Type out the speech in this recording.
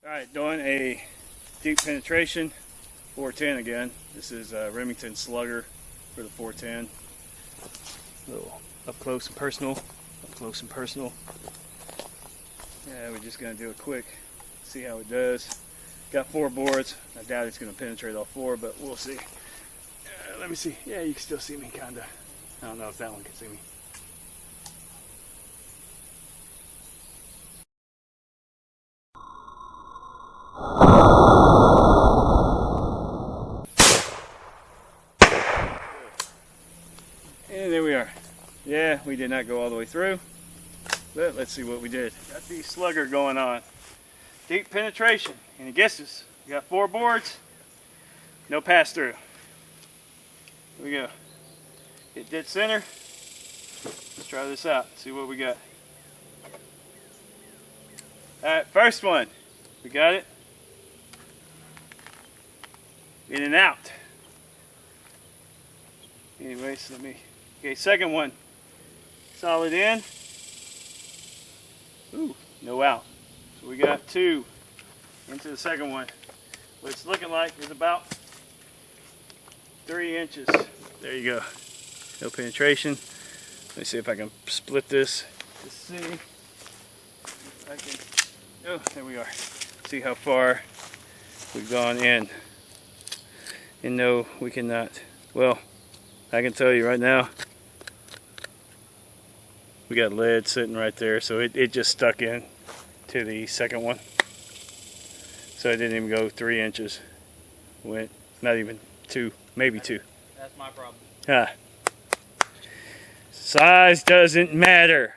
Alright, doing a deep penetration 410 again. This is Remington Slugger for the 410. A little up close and personal. Up close and personal. Yeah, we're just going to do it quick. See how it does. Got 4 boards. I doubt it's going to penetrate all 4, but we'll see. Let me see. Yeah, you can still see me, kind of. I don't know if that one can see me. And there we are. Yeah, we did not go all the way through, but let's see what we did. Got the Slugger going on. Deep penetration. Any guesses? We got 4 boards, no pass through. Here we go. Hit dead center. Let's try this out, see what we got. Alright, first one. We got it. In and out. Anyways, okay, second one. Solid in. Ooh, no out. So we got 2 into the second one. What it's looking like is about 3 inches. There you go. No penetration. Let me see if I can split this to see if I can. Oh, there we are. See how far we've gone in. And no, we cannot. Well, I can tell you right now, we got lead sitting right there, so it just stuck in to the second one. So it didn't even go 3 inches. Went not even 2, maybe 2. That's my problem. Size doesn't matter.